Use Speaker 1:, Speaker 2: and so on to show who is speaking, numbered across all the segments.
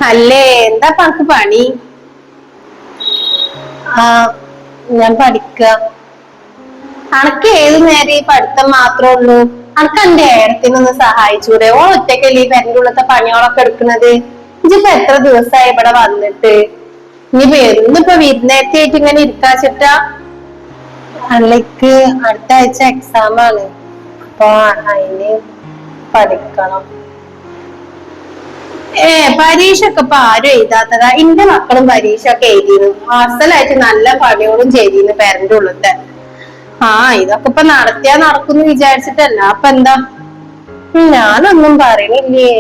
Speaker 1: അല്ലേ എന്താ പണക്ക് പണി? ആ, ഞാൻ പഠിക്ക. അനക്ക് ഏത് നേരം ഈ പഠിത്തം മാത്രമേ ഉള്ളൂ? അനക്ക് എന്റെ ഏടത്തിനൊന്ന് സഹായിച്ചൂടെ? ഓ ഒറ്റക്കല്ലേ ഈ പെരന്റെ ഉള്ളത്തെ പണികളൊക്കെ എടുക്കുന്നത്. ഇജിപ്പോ എത്ര ദിവസമായി ഇവിടെ വന്നിട്ട്? ഇനിയിപ്പോ എന്നിപ്പോ വിരുന്നേരത്തിയായിട്ട് ഇങ്ങനെ ഇരിക്കാച്ചിട്ടാ? അല്ലക്ക് അടുത്ത ആഴ്ച എക്സാം ആണ്, അപ്പൊ അതിന് പഠിക്കണം. പരീക്ഷ ഒക്കെ ഇപ്പൊ ആരും എഴുതാത്തതാ. എന്റെ മക്കളും പരീക്ഷ ഒക്കെ എഴുതിയിരുന്നു, അസലായിട്ട് നല്ല പണിയോടും ചെയ്തിരുന്നു പേരന്റെ ഉള്ളത്തെ. ആ, ഇതൊക്കെ ഇപ്പൊ നടത്തിയാ നടക്കുന്നു വിചാരിച്ചിട്ടല്ല അപ്പൊ എന്താ. ഞാനൊന്നും പറയണില്ലേ.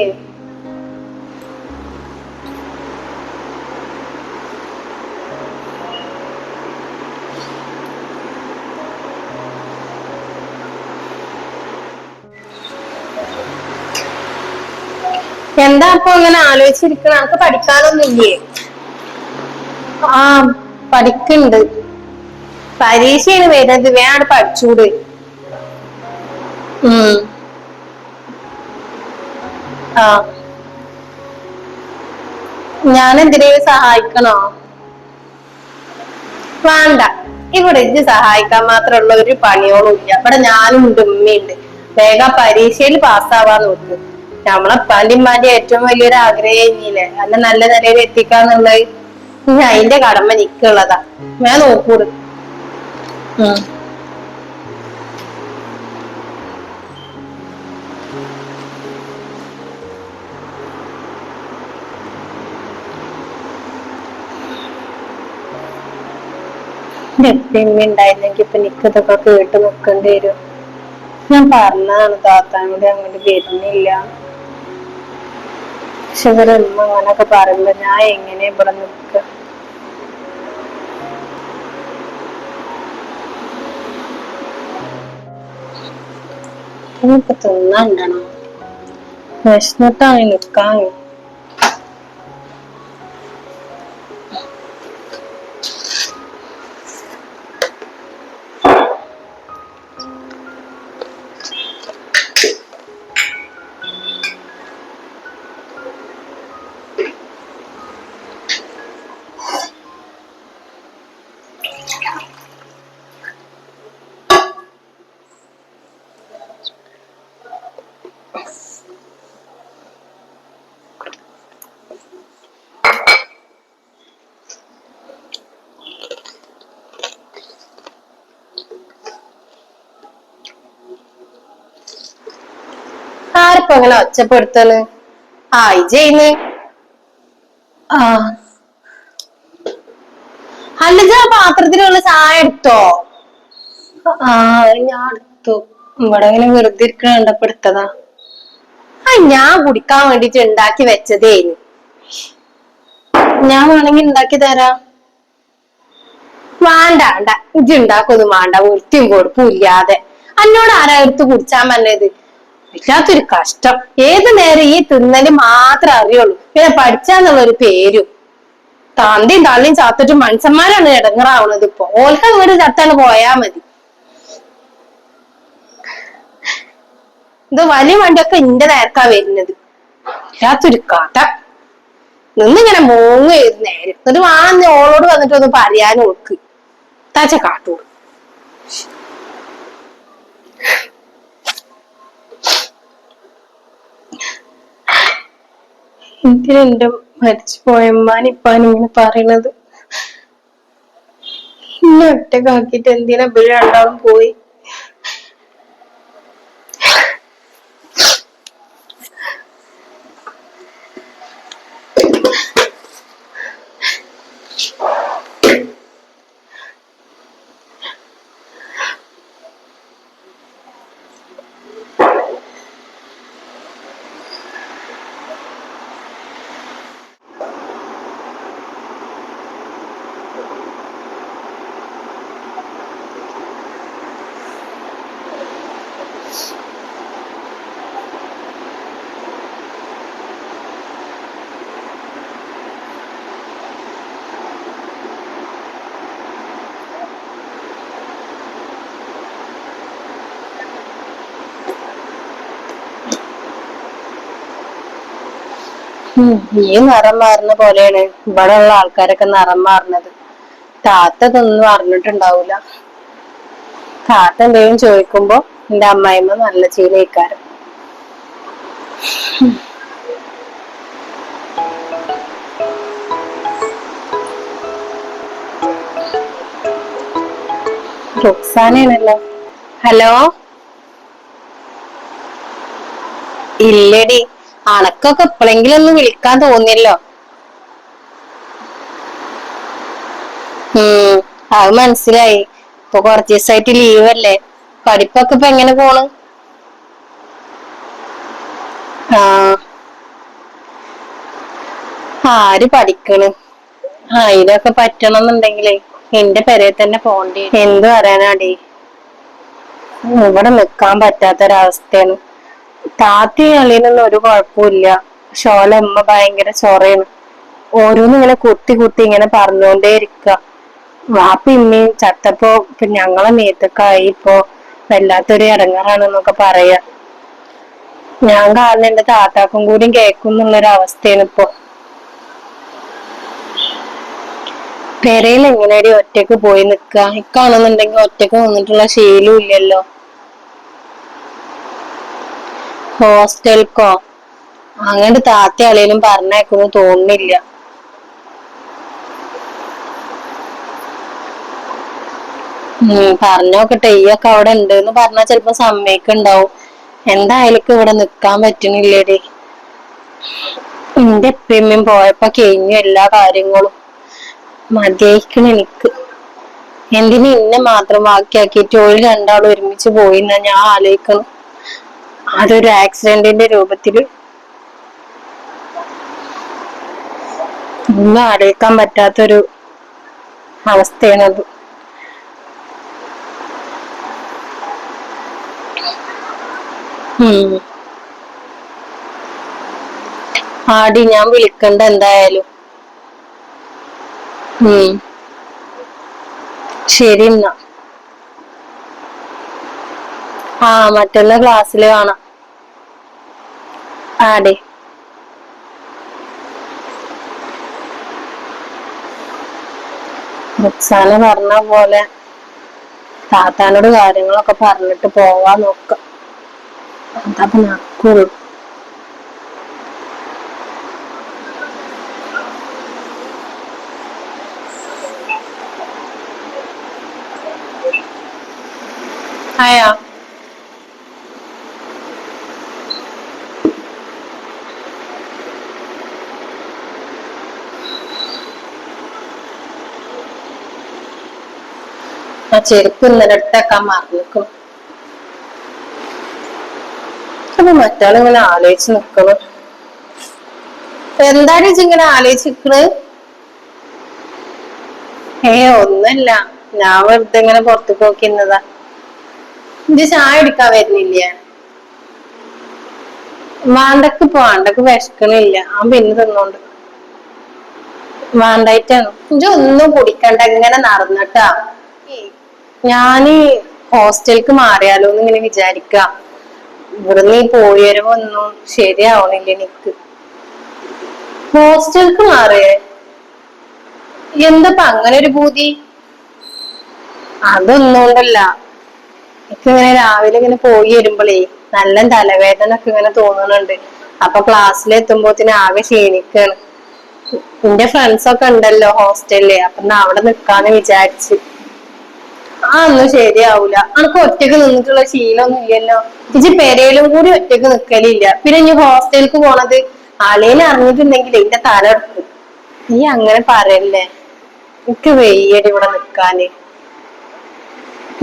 Speaker 1: എന്താ അപ്പൊ ഇങ്ങനെ ആലോചിച്ചിരിക്കണ? നമുക്ക് പഠിക്കാനൊന്നും ഇല്ലേ? ആ, പഠിക്കുന്നുണ്ട്. പരീക്ഷയാണ് വരുന്നത്, വേണ്ട പഠിച്ചൂട്. ആ, ഞാൻ എന്തിനേലും സഹായിക്കണോ? വേണ്ട, ഇവിടെ ഇജ്ജ് സഹായിക്കാൻ മാത്രമുള്ള ഒരു പണിയോളും ഇല്ല. ഇവിടെ ഞാനും ഉണ്ട്, ഉമ്മയുണ്ട്. വേഗം പരീക്ഷയിൽ പാസ്സാവാൻ നോക്ക്. നമ്മളെ ഉപ്പാന്റെ ഉമ്മാന്റെ ഏറ്റവും വലിയൊരു ആഗ്രഹം ഇനിയില്ലേ അല്ല നല്ല നിലയിൽ എത്തിക്കാന്നുള്ളത്. ഇനി അതിന്റെ കടമ നിക്കുള്ളതാ. ഞാൻ നോക്കൂട്. എപ്പിമ്മ ഉണ്ടായിരുന്നെങ്കി ഇപ്പൊ നിക്ക് ഇതൊക്കെ കേട്ട് നിക്കേണ്ടി വരും. ഞാൻ പറഞ്ഞതാണ് താത്താനോട് അങ്ങോട്ട് വരുന്നില്ല. പക്ഷെ ഇവരൊന്നും അങ്ങനൊക്കെ പറയുമ്പോ ഞാൻ എങ്ങനെ ഇവിടെ നിക്ക? ഇനിയിപ്പൊ തിന്നണ്ടണം, വിശന്നിട്ടാണ് നിക്കാൻ. ആരിപ്പോ അങ്ങനെ ഒച്ചപ്പെടുത്തണ്? ആ, ഇജയിന്ന്. ആ, അല്ലജ ആ പാത്രത്തിലുള്ള ചായ എടുത്തോ? ആ, ഞാൻ എടുത്തു. ഇവിടെ ഇങ്ങനെ വെറുതെ ഇരിക്കണ കണ്ടപ്പോ എടുത്തതാ. ആ, ഞാൻ കുടിക്കാൻ വേണ്ടിട്ട് ഉണ്ടാക്കി വെച്ചതേന്. ഞാൻ വേണമെങ്കിൽ ഉണ്ടാക്കി തരാം. വേണ്ട വേണ്ട, ഇജ്ജ് ഉണ്ടാക്കൊന്നും വേണ്ട, വൃത്തിയും കൊടുപ്പും ഇല്ലാതെ. എന്നോട് ആരാ എടുത്ത് കുടിച്ചാൻ പറഞ്ഞത്? വല്ലാത്തൊരു കഷ്ടം. ഏത് നേരം ഈ തിന്നല് മാത്രം അറിയുള്ളൂ, പിന്നെ പഠിച്ചാന്നുള്ളൊരു പേരും. തന്റെയും തള്ളിയും ചാത്തിട്ട് മനുഷ്യന്മാരാണ് ഇടങ്ങറാവണത്. ഇപ്പൊ ഓൽക്ക വീട് ചത്താണ് പോയാ മതി. ഇത് വലിയ വണ്ടിയൊക്കെ ഇന്റെ നേരക്കാ വരുന്നത്. വല്ലാത്തൊരു കഥ. നിന്നിങ്ങനെ മോങ്ങായിരുന്നു നേരം. എന്നിട്ട് വേണം ഓളോട് വന്നിട്ട് ഒന്ന് പറയാനും ഓൾക്ക്. താച്ച കാട്ടൂ. എന്തിനെന്റെ മരിച്ചു പോയമ്മാൻ ഇപ്പാൻ ഇങ്ങനെ പറയണത്? ഇന്നെ ഒറ്റക്കാക്കിട്ട് എന്തിനാ ഇവര് രണ്ടാളും പോയി? ഈ നിറം മാറുന്ന പോലെയാണ് ഇവിടെ ഉള്ള ആൾക്കാരൊക്കെ നിറം മാറുന്നത്. താത്ത ഇതൊന്നും അറിഞ്ഞിട്ടുണ്ടാവൂല. താത്ത എന്തെങ്കിലും ചോദിക്കുമ്പോ എന്റെ അമ്മായിമ്മ നല്ല ചീലയിക്കാരം. റുക്സാനയാണല്ലോ. ഹലോ. ഇല്ലടി, അണക്കൊക്കെ എപ്പോഴെങ്കിലും ഒന്ന് വിളിക്കാൻ തോന്നിയല്ലോ. അത് മനസ്സിലായി. ഇപ്പൊ കുറച്ച് ദിവസമായിട്ട് ലീവല്ലേ. പഠിപ്പൊക്കെ ഇപ്പൊ എങ്ങനെ പോണ്? ആ, ആര് പഠിക്കണ്? അതിനൊക്കെ പറ്റണമെന്നുണ്ടെങ്കിലേ എന്റെ പെരയിൽ തന്നെ പോണ്ടി. എന്തു പറയാനാടി, ഇവിടെ നിക്കാൻ പറ്റാത്തൊരവസ്ഥയാണ്. താത്തയും അളിയനൊന്നും ഒരു കുഴപ്പമില്ല. ഷോല അമ്മ ഭയങ്കര ചൊറയാണ്. ഓരോന്നും ഇങ്ങനെ കുത്തി കുത്തി ഇങ്ങനെ പറഞ്ഞുകൊണ്ടേ ഇരിക്ക. വാപ്പ ഇമ്മയും ചത്തപ്പോ ഇപ്പൊ ഞങ്ങളെ മേത്തക്കായി. ഇപ്പൊ വല്ലാത്തൊരു ഇടങ്ങാറാണെന്നൊക്കെ പറയാ. ഞാൻ കാരണം എന്റെ താത്താക്കും കൂടി കേൾക്കും എന്നുള്ളൊരു അവസ്ഥയാണ് ഇപ്പൊ. പെരയിൽ എങ്ങനെയാടി ഒറ്റക്ക് പോയി നിക്ക? ഇക്കാണെന്നുണ്ടെങ്കിൽ ഒറ്റക്ക് നിന്നിട്ടുള്ള ശീലവും ഇല്ലല്ലോ. ഹോസ്റ്റൽക്കോ? അങ്ങോട്ട് താത്ത അളിയനും പറഞ്ഞേക്കൊന്നും തോന്നുന്നില്ല. പറഞ്ഞോക്കട്ടെ. ഈയൊക്കെ അവിടെ ഉണ്ടെന്ന് പറഞ്ഞാൽ ചിലപ്പോ സമ്മതിക്കുണ്ടാവും. എന്തായാലും ഇവിടെ നിക്കാൻ പറ്റണില്ലേടി. എന്റെ ഉപ്പയും പോയപ്പോ കഴിഞ്ഞു എല്ലാ കാര്യങ്ങളും. മതിയായിക്കണ് എനിക്ക്. എന്തിനു ഇന്നെ മാത്രം ബാക്കിയാക്കിയിട്ട് ഓര് രണ്ടാളും ഒരുമിച്ച് പോയിന്നാ ഞാൻ ആലോചിക്കണം. അതൊരു ആക്സിഡന്റിന്റെ രൂപത്തില്. ഒന്നും ആലോചിക്കാൻ പറ്റാത്തൊരു അവസ്ഥയാണത്. ആടി, ഞാൻ വിളിക്കണ്ട എന്തായാലും. ശരി എന്നാ. മറ്റുള്ള ക്ലാസ്സില് കാണാം. ആടി. റുക്സാന പറഞ്ഞ പോലെ താത്താനോട് കാര്യങ്ങളൊക്കെ പറഞ്ഞിട്ട് പോവാൻ നോക്കാം. അതപ്പൊ നടക്കുള്ളൂ. ആയാ ആ ചെരുപ്പ് ഇന്നലെ ഇട്ടേക്കാൻ മറന്നിക്കും. അപ്പൊ മറ്റാളിങ്ങനെ ആലോചിച്ച് നിക്കണം. എന്താണ് ഇങ്ങനെ ആലോചിക്കണ്? ഒന്നല്ല, ഞാൻ വെറുതെ ഇങ്ങനെ പുറത്തേക്ക് നോക്കിന്നതാ. ഇജ്ജ് ചായ കുടിക്കാൻ വരുന്നില്ലേ? വാണ്ടക്ക് വാണ്ടക്ക് വിശക്കണില്ല. പിന്നെ തിന്നോണ്ട്. വാണ്ടായിട്ടാണ്. ഇജ്ജ് ഒന്നും കുടിക്കണ്ട, ഇങ്ങനെ നടന്നിട്ടാ. ഞാന് ഹോസ്റ്റലിലേക്ക് മാറിയാലോന്ന് ഇങ്ങനെ വിചാരിക്ക. ഇവിടുന്ന് ഈ പോയവരവൊന്നും ശരിയാവണില്ല എനിക്ക്. ഹോസ്റ്റലിലേക്ക് മാറിയേ? എന്തപ്പ അങ്ങനെ ഒരു പൂതി? അതൊന്നുകൊണ്ടല്ല. എനിക്കിങ്ങനെ രാവിലെ ഇങ്ങനെ പോയി വരുമ്പോഴേ നല്ല തലവേദന ഒക്കെ ഇങ്ങനെ തോന്നുന്നുണ്ട്. അപ്പൊ ക്ലാസ്സിലെത്തുമ്പോത്തിന് ആകെ ക്ഷീണിക്കാണ്. എന്റെ ഫ്രണ്ട്സൊക്കെ ഉണ്ടല്ലോ ഹോസ്റ്റലില്. അപ്പൊ അവിടെ നിക്കാന്ന് വിചാരിച്ച്. ഒന്നും ശരിയാവൂല. അനക്ക് ഒറ്റക്ക് നിന്നിട്ടുള്ള ശീലമൊന്നും ഇല്ലല്ലോ. ഇജ്ജ് പെരയിലും കൂടി ഒറ്റക്ക് നിക്കലില്ല. പിന്നെ ഇനി ഹോസ്റ്റലിലേക്ക് പോണത് അളിയനെ അറിഞ്ഞിട്ടുണ്ടെങ്കിൽ എന്റെ തല എടുക്കും. നീ അങ്ങനെ പറയല്ലേ. എനിക്ക് വെയ്യടി ഇവിടെ നിക്കാന്.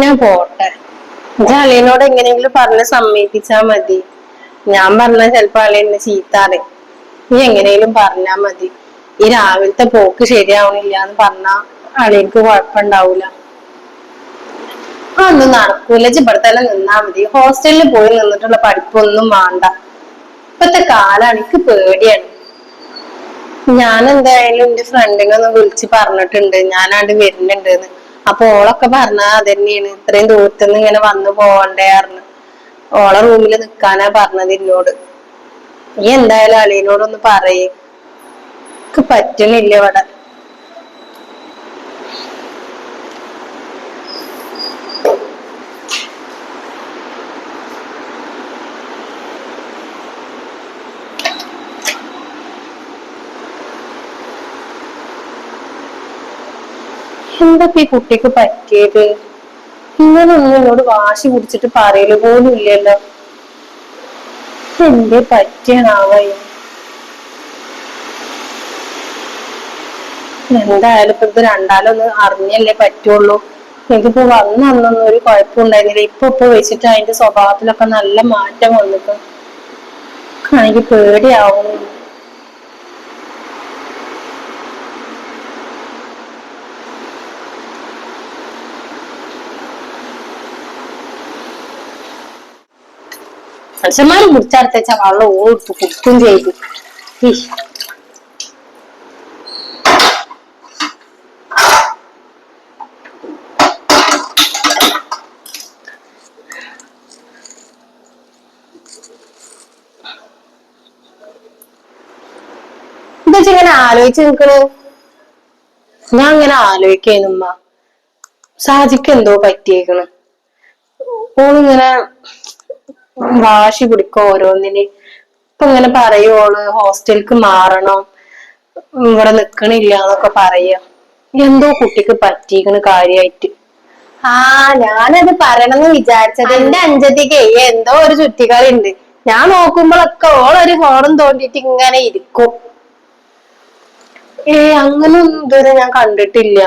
Speaker 1: ഞാൻ പോട്ടെ. ഇജ്ജ് അളിയനോട് എങ്ങനെയെങ്കിലും പറഞ്ഞ് സമ്മതിപ്പിച്ചാ മതി. ഞാൻ പറഞ്ഞ ചിലപ്പോ അളിയൻ എന്നെ ചീത്ത പറയും. നീ എങ്ങനെയെങ്കിലും പറഞ്ഞാ മതി. ഈ രാവിലത്തെ പോക്ക് ശരിയാവണില്ല എന്ന് പറഞ്ഞാ അളിയൻക്ക് കുഴപ്പമുണ്ടാവൂല. ഒന്നും നടക്കൂല. ഇജ്ജ് ഇവിടെ തന്നെ നിന്നാ മതി. ഹോസ്റ്റലിൽ പോയി നിന്നിട്ടുള്ള പഠിപ്പൊന്നും വേണ്ട. ഇപ്പത്തെ കാലാണ്. എനിക്ക് പേടിയാണ്. ഞാൻ എന്തായാലും എന്റെ ഫ്രണ്ടിനെ ഒന്ന് വിളിച്ച് പറഞ്ഞിട്ടുണ്ട് ഞാനാണ്ട് വരുന്നുണ്ടെന്ന്. അപ്പൊ ഓളൊക്കെ പറഞ്ഞ അതന്നെയാണ്, ഇത്രയും ദൂരത്തുനിന്ന് ഇങ്ങനെ വന്നു പോവണ്ടേർന്ന്. ഓളെ റൂമില് നിക്കാനാ പറഞ്ഞത് എന്നോട്. നീ എന്തായാലും അളിയനോടൊന്ന് പറയേ. പറ്റണില്ല ഇവിടെ. എന്തൊക്കെ ഈ കുട്ടിക്ക് പറ്റിയത്? ഇങ്ങനൊന്നും എന്നോട് വാശി പിടിച്ചിട്ട് പറയല് പോലും ഇല്ലല്ലോ. എന്തേ പറ്റിയാണാവോ? എന്തായാലും ഇപ്പൊ ഇത് രണ്ടാലൊന്ന് അറിഞ്ഞല്ലേ പറ്റുള്ളൂ. എനിക്കിപ്പോ വന്നൊന്നും ഒരു കുഴപ്പമുണ്ടായിരുന്നില്ല. ഇപ്പൊ വെച്ചിട്ട് അതിന്റെ സ്വഭാവത്തിലൊക്കെ നല്ല മാറ്റം വന്നിട്ട് എനിക്ക് പേടിയാവുന്നു. മനുഷ്യന്മാര് കുടിച്ചടുത്ത വെള്ളം ഓടിട്ട് കുത്തും ചെയ്തു. എന്താ ഇങ്ങനെ ആലോചിച്ച് നിക്കണ്? ഞാൻ ഇങ്ങനെ ആലോചിക്കേനുമ്മ, ഷാജിക്ക് എന്തോ പറ്റിയേക്കണ്. ഓളിങ്ങനെ വാശി പിടിക്കും ഓരോന്നിന്. ഇപ്പൊ ഇങ്ങനെ പറയുവോള് ഹോസ്റ്റലിക്ക് മാറണം, ഇവിടെ നിക്കണില്ല എന്നൊക്കെ പറയാ. എന്തോ കുട്ടിക്ക് പറ്റിക്കണ് കാര്യായിട്ട്. ഞാനത് പറയണമെന്ന് വിചാരിച്ചത്. എന്റെ അഞ്ചത്തിക്ക് എന്തോ ഒരു ചുറ്റിക്കളി ഉണ്ട്. ഞാൻ നോക്കുമ്പോഴൊക്കെ ഓളൊരു ഫോണും തോണ്ടിട്ട് ഇങ്ങനെ ഇരിക്കും. അങ്ങനൊന്നും ഇതുവരെ ഞാൻ കണ്ടിട്ടില്ല.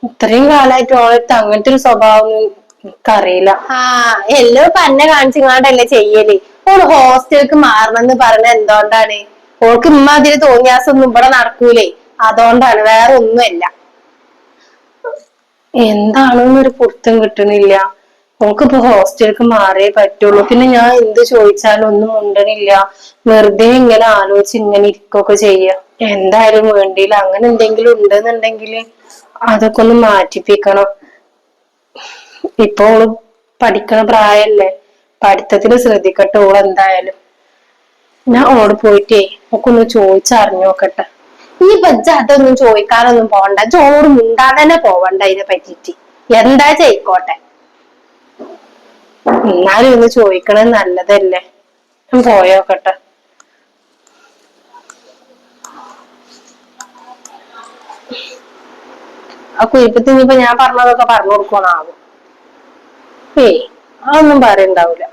Speaker 1: ഇത്രയും കാലമായിട്ട് ഓളത്ത് അങ്ങനത്തെ ഒരു സ്വഭാവം എനിക്കറിയില്ല. എല്ലോ തന്നെ കാണിച്ചിങ്ങാണ്ടല്ലേ ചെയ്യല്. ഓള് ഹോസ്റ്റലിലേക്ക് മാറണമെന്ന് പറഞ്ഞ എന്തുകൊണ്ടാണ്? ഓൾക്ക് ഇമ്മാതിരി തോന്നിയാസൊന്നും ഇവിടെ നടക്കൂലേ, അതുകൊണ്ടാണ്, വേറെ ഒന്നുമല്ല. എന്താണെന്നൊരു പുറത്തും കിട്ടണില്ല. ഓൾക്കിപ്പോ ഹോസ്റ്റലിലേക്ക് മാറിയേ പറ്റുള്ളൂ. പിന്നെ ഞാൻ എന്ത് ചോദിച്ചാലും ഒന്നും ഉണ്ടണില്ല. വെറുതെ ഇങ്ങനെ ആലോചിച്ച് ഇങ്ങനെ ഇരിക്കൊക്കെ ചെയ്യാ. എന്തായാലും വേണ്ടിയില്ല. അങ്ങനെ എന്തെങ്കിലും ഉണ്ടെന്നുണ്ടെങ്കിൽ അതൊക്കെ ഒന്ന് മാറ്റിപ്പിക്കണം. ഇപ്പൊ ഓള് പഠിക്കണ പ്രായല്ലേ, പഠിത്തത്തിന് ശ്രദ്ധിക്കട്ടെ ഓള് എന്തായാലും. ഞാൻ ഓളോട് പോയിട്ടേ ഒക്കെ ഒന്ന് ചോദിച്ചറിഞ്ഞോക്കട്ടെ. ഈ ബജ്ജ അതൊന്നും ചോദിക്കാനൊന്നും പോകണ്ട. ചോറ് മുണ്ടാൻ തന്നെ പോവണ്ട അതിനെ പറ്റിട്ട്. എന്താ ചെയ്യിക്കോട്ടെ, എന്നാലും ഒന്ന് ചോദിക്കണത് നല്ലതല്ലേ. പോയോക്കട്ടെ. ആ കുരിപ്പത്തിന് ഇനിയിപ്പോ ഞാൻ പറഞ്ഞതൊക്കെ പറഞ്ഞു കൊടുക്കണാവും. അതൊന്നും പറയണ്ടാവൂല.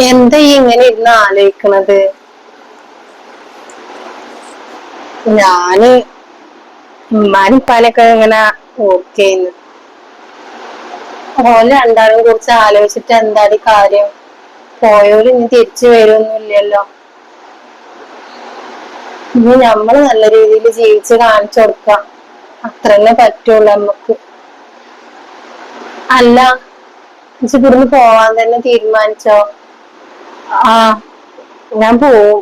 Speaker 1: എന്താ ഈ ഇങ്ങനെ ഇരുന്ന് ആലോചിക്കണത്? ഞാന് ഉമ്മാനും ഉപ്പാനൊക്കെ ഇങ്ങനെ ഓർക്കേന്ന്. ഓല് രണ്ടാളും കുറിച്ച് ആലോചിച്ചിട്ട് എന്താടി കാര്യം? പോയോല് ഇനി തിരിച്ചു വരുമൊന്നുമില്ലല്ലോ. ഇനി നമ്മള് നല്ല രീതിയിൽ ജീവിച്ച് കാണിച്ചു കൊടുക്കാം, അത്രന്നെ പറ്റുള്ളൂ നമുക്ക്. അല്ല, ഇവിടുന്ന് പോവാൻ തന്നെ തീരുമാനിച്ചോ? ഞാൻ പോവും.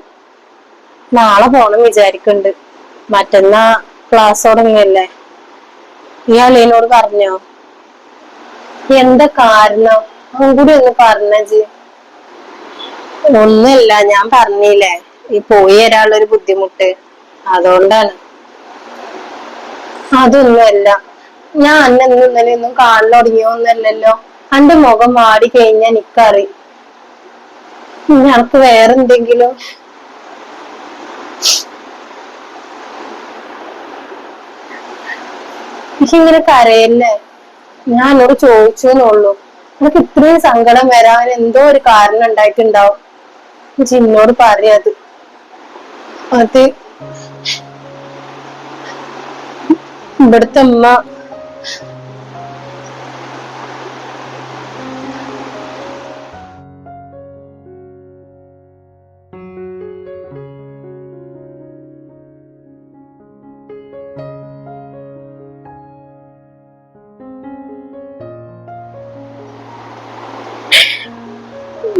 Speaker 1: നാളെ പോണം വിചാരിക്കണ്ട്. മറ്റന്നാ ക്ലാസ് തുടങ്ങിയല്ലേ. നീ അളിയനോട് പറഞ്ഞോ? എന്താ കാരണം? അതും കൂടി ഒന്ന് പറഞ്ഞേ. ഒന്നുമില്ല, ഞാൻ പറഞ്ഞില്ലേ ഈ പോയി വരാനുള്ളൊരു ബുദ്ധിമുട്ട്, അതുകൊണ്ടാണ്. അതൊന്നുമല്ല, ഞാൻ അന്നെ ഇന്നലെ ഒന്നും കാണാൻ തുടങ്ങിയോന്നല്ലല്ലോ. അന്റെ മുഖം മാടി കഴിഞ്ഞാ എനിക്കറിയും. ഞനക്ക് വേറെന്തെങ്കിലും? ഇങ്ങനെ കരയല്ലേ. ഞാൻ എന്നോട് ചോദിച്ചു എന്നുള്ളൂ. എനിക്ക് ഇത്രയും സങ്കടം വരാൻ എന്തോ ഒരു കാരണം ഉണ്ടായിട്ടുണ്ടാവും. എന്നോട് പറയാത്. അത് ഇവിടുത്തെ അമ്മ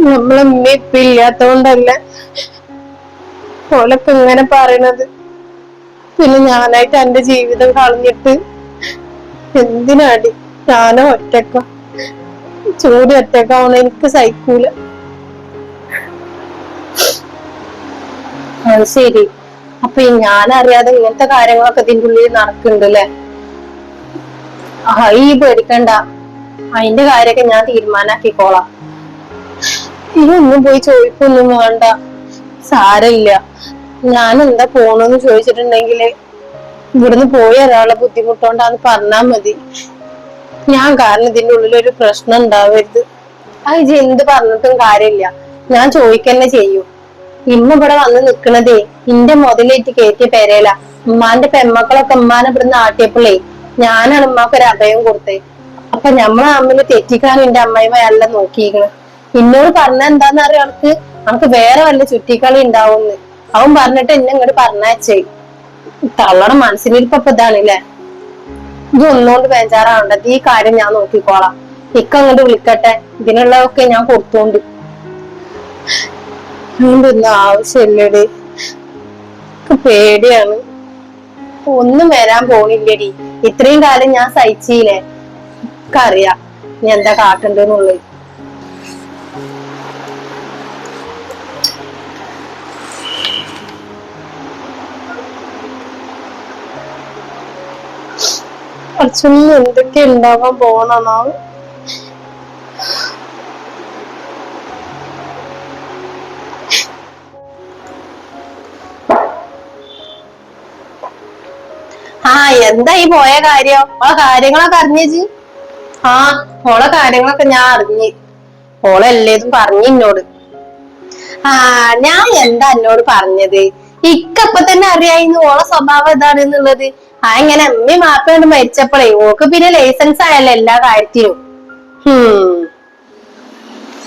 Speaker 1: നമ്മളെ ഉമ്മ ഇപ്പൊ ഇല്ലാത്തോണ്ടല്ല ഓലൊക്കെ ഇങ്ങനെ പറയണത്. പിന്നെ ഞാനായിട്ട് എന്റെ ജീവിതം കളഞ്ഞിട്ട് എന്തിനാടി? ഞാനോ ഒറ്റക്ക, ചൂട് ഒറ്റക്കാവുന്ന എനിക്ക് സഹിക്കൂല. അത് ശരി. അപ്പൊ ഞാനറിയാതെ ഇങ്ങനത്തെ കാര്യങ്ങളൊക്കെ ഇതിൻ്റെ ഉള്ളിൽ നടക്കുന്നുണ്ടല്ലേ? ഈ പേടിക്കണ്ട, അതിന്റെ കാര്യൊക്കെ ഞാൻ തീരുമാനാക്കിക്കോളാം. ഇതൊന്നും പോയി ചോദിക്കൊന്നും വേണ്ട, സാരമില്ല. ഞാൻ എന്താ പോണെന്ന് ചോദിച്ചിട്ടുണ്ടെങ്കില് ഇവിടുന്ന് പോയി ഒരാളെ ബുദ്ധിമുട്ടോണ്ടാന്ന് പറഞ്ഞാ മതി. ഞാൻ കാരണം ഇതിന്റെ ഉള്ളിലൊരു പ്രശ്നം ഉണ്ടാവരുത്. അത് എന്ത് പറഞ്ഞിട്ടും കാര്യമില്ല, ഞാൻ ചോദിക്കന്നെ ചെയ്യൂ. ഇമ്മ ഇവിടെ വന്ന് നിക്കണതേ ഇന്റെ മുതലേറ്റ് കയറ്റിയ പെരേല. ഉമ്മാന്റെ പെമ്മക്കളൊക്കെ ഉമ്മാനെ ഇവിടുന്ന് ആട്ടിയപ്പോളേ ഞാനാണ് ഉമ്മാക്ക് ഒരു അഭയം കൊടുത്തത്. അപ്പൊ ഞമ്മളെ തമ്മിൽ തെറ്റിക്കാനും എന്റെ അമ്മായിമ്മ എല്ലാം നോക്കിയിരിക്കണ്. എന്നോട് പറഞ്ഞ എന്താന്ന് അറിയാം, അവൾക്ക് വേറെ വല്ല ചുറ്റിക്കളി ഉണ്ടാവുമെന്ന്. അവൻ പറഞ്ഞിട്ട് എന്നെ ഇങ്ങോട്ട് പറഞ്ഞയച്ചേ. തള്ളണ മനസ്സിലിരിപ്പ ഇതാണല്ലേ. ഇത് ഒന്നുകൊണ്ട് ബേജാറാവണ്ട, ഈ കാര്യം ഞാൻ നോക്കിക്കോളാം. ഇക്ക അങ്ങോട്ട് വിളിക്കട്ടെ, ഇതിനുള്ളതൊക്കെ ഞാൻ കൊടുത്തോണ്ട്. ഒന്നും ആവശ്യമില്ലടി, പേടിയാണ്. ഒന്നും വരാൻ പോണില്ലടി. ഇത്രയും കാലം ഞാൻ സഹിച്ചില്ലേ, എനിക്കറിയാം നീ എന്താ കാട്ടണ്ടെന്നുള്ളത്. അച്ഛനും എന്തൊക്കെ ഉണ്ടാവാൻ പോണെന്നാവും. എന്തായി പോയ കാര്യം? ആ കാര്യങ്ങളൊക്കെ അറിഞ്ഞേച്ചി? ഓളെ കാര്യങ്ങളൊക്കെ ഞാൻ അറിഞ്ഞ്. ഓളെല്ലേതും പറഞ്ഞു എന്നോട്. ഞാൻ എന്താ എന്നോട് പറഞ്ഞത്? ഇക്കപ്പൊ തന്നെ അറിയായിരുന്നു ഓളെ സ്വഭാവം ഇതാണെന്നുള്ളത്. ഇങ്ങനെ അമ്മയും മാപ്പയോട് മരിച്ചപ്പോഴേ ഓക്ക് പിന്നെ ലൈസൻസ് ആയല്ലോ എല്ലാ കാര്യത്തിലും.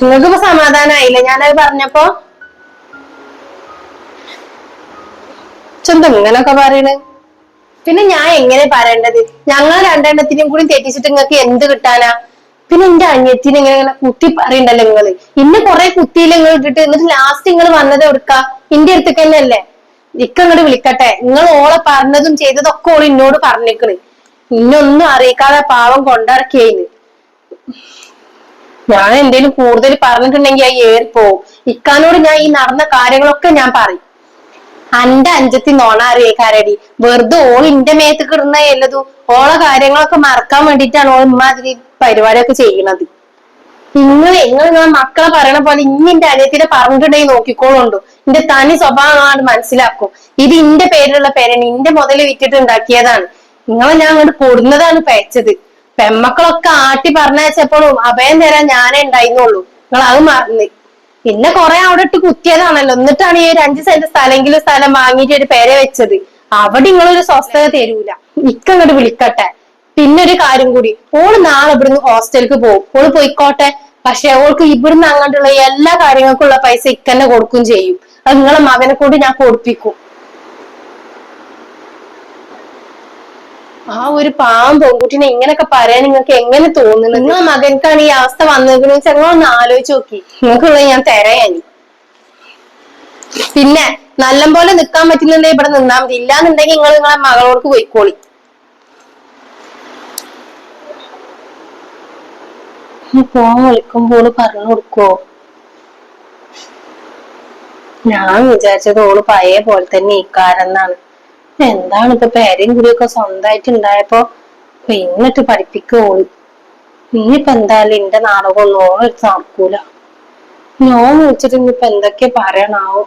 Speaker 1: നിങ്ങൾക്കിപ്പോ സമാധാനായില്ലേ ഞാനത് പറഞ്ഞപ്പോ? ചെന്താ ഇങ്ങനൊക്കെ പറയണ്? പിന്നെ ഞാൻ എങ്ങനെ പറയേണ്ടത്? ഞങ്ങൾ രണ്ടെണ്ണത്തിനും കൂടി തെറ്റിച്ചിട്ട് നിങ്ങൾക്ക് എന്ത് കിട്ടാനാ? പിന്നെ എന്റെ അനിയത്തിന് ഇങ്ങനെ കുത്തി പറയണ്ടല്ലോ നിങ്ങള്. ഇന്ന് കൊറേ കുത്തിയില്ല നിങ്ങൾ ഇട്ടിട്ട്, എന്നിട്ട് ലാസ്റ്റ് നിങ്ങൾ വന്നത് എടുക്കാ ഇന്റെ അടുത്തേക്ക് തന്നെ അല്ലേ? ഇക്കങ്ങോട്ട് വിളിക്കട്ടെ. നിങ്ങൾ ഓളെ പറഞ്ഞതും ചെയ്തതും ഒക്കെ ഓള് എന്നോട് പറഞ്ഞേക്കണ്. ഇന്നൊന്നും അറിയിക്കാതെ പാവം കൊണ്ടിറക്കിയേന്. ഞാൻ എന്തേലും കൂടുതൽ പറഞ്ഞിട്ടുണ്ടെങ്കിൽ ആ ഏറിപ്പോവും. ഇക്കാനോട് ഞാൻ ഈ നടന്ന കാര്യങ്ങളൊക്കെ ഞാൻ പറയും. അന്റെ അഞ്ചത്തി നോണ അറിയേക്കാരടി. വെറുതെ ഓൾ ഇന്റെ മേത്ത് കിടുന്ന എല്ലതും ഓളെ കാര്യങ്ങളൊക്കെ മറക്കാൻ വേണ്ടിയിട്ടാണ് ഓൾ ഇമ്മാതിരി പരിപാടിയൊക്കെ ചെയ്യണത്. നിങ്ങളെ മക്കളെ പറയണ പോലെ ഇനി എന്റെ അനിയത്തിനെ പറഞ്ഞിട്ടുണ്ടെങ്കിൽ നോക്കിക്കോളുണ്ടോ. എന്റെ തനി സ്വഭാവമാണ് മനസ്സിലാക്കും. ഇത് ഇന്റെ പേരിലുള്ള പേരാണ്, ഇന്റെ മുതല് വിറ്റിട്ട് ഉണ്ടാക്കിയതാണ്. നിങ്ങളെ ഞാൻ അങ്ങോട്ട് കൊടുന്നതാണ് പേച്ചത്. പെമ്മക്കളൊക്കെ ആട്ടി പറഞ്ഞയച്ചപ്പോഴും അഭയം തരാൻ ഞാനേ ഉണ്ടായിരുന്നുള്ളൂ. നിങ്ങൾ അത് മറന്ന്. പിന്നെ കൊറേ അവിടെ ഇട്ട് കുത്തിയതാണല്ലോ. എന്നിട്ടാണ് ഈ ഒരു 5 സെന്റ് സ്ഥലമെങ്കിലും സ്ഥലം വാങ്ങിയിട്ട് ഒരു പേര വെച്ചത്. അവിടെ നിങ്ങളൊരു സ്വസ്ഥത തരൂല. ഇക്കങ്ങോട്ട് വിളിക്കട്ടെ. പിന്നെ ഒരു കാര്യം കൂടി, ഓള് നാളെ ഇവിടുന്ന് ഹോസ്റ്റലിലേക്ക് പോകും. ഓള് പോയിക്കോട്ടെ. പക്ഷെ ഓൾക്ക് ഇവിടുന്ന് അങ്ങോട്ടുള്ള എല്ലാ കാര്യങ്ങൾക്കുള്ള പൈസ ഇക്കന്നെ കൊടുക്കും ചെയ്യും. അത് നിങ്ങളെ മകനെ കൊണ്ട് ഞാൻ കൊടുപ്പിക്കും. ഒരു പാവം പെൺകുട്ടിനെ ഇങ്ങനൊക്കെ പറയാൻ നിങ്ങൾക്ക് എങ്ങനെ തോന്നുന്നു? നിങ്ങളെ മകൻക്കാണ് ഈ അവസ്ഥ വന്നതെന്ന് വെച്ചാൽ നിങ്ങളൊന്ന് ആലോചിച്ച് നോക്കി. നിങ്ങൾക്കുള്ളത് ഞാൻ തരാനി. പിന്നെ നല്ലപോലെ നിക്കാൻ പറ്റുന്നുണ്ടെങ്കിൽ ഇവിടെ നിന്നാ മതി. ഇല്ലാന്നുണ്ടെങ്കിൽ നിങ്ങൾ നിങ്ങളെ മകളോർക്ക് പോയിക്കോളി. ഫോൺ വിളിക്കുമ്പോൾ പറഞ്ഞു കൊടുക്കോ? ഞാൻ വിചാരിച്ചത് ഓള് പഴയ പോലെ തന്നെ ഇക്കാരെന്നാണ്. എന്താണ് ഇപ്പൊ പേരയും കൂടിയൊക്കെ സ്വന്തമായിട്ട് ഉണ്ടായപ്പോ പിന്നിട്ട് പഠിപ്പിക്കോള്. ഇനിയിപ്പോ എന്തായാലും എന്റെ നാടകമൊന്നും ഓളെടുത്ത് നടക്കൂല. ഞാൻ വിളിച്ചിട്ട് ഇനിയിപ്പോ എന്തൊക്കെ പറയണാവോ.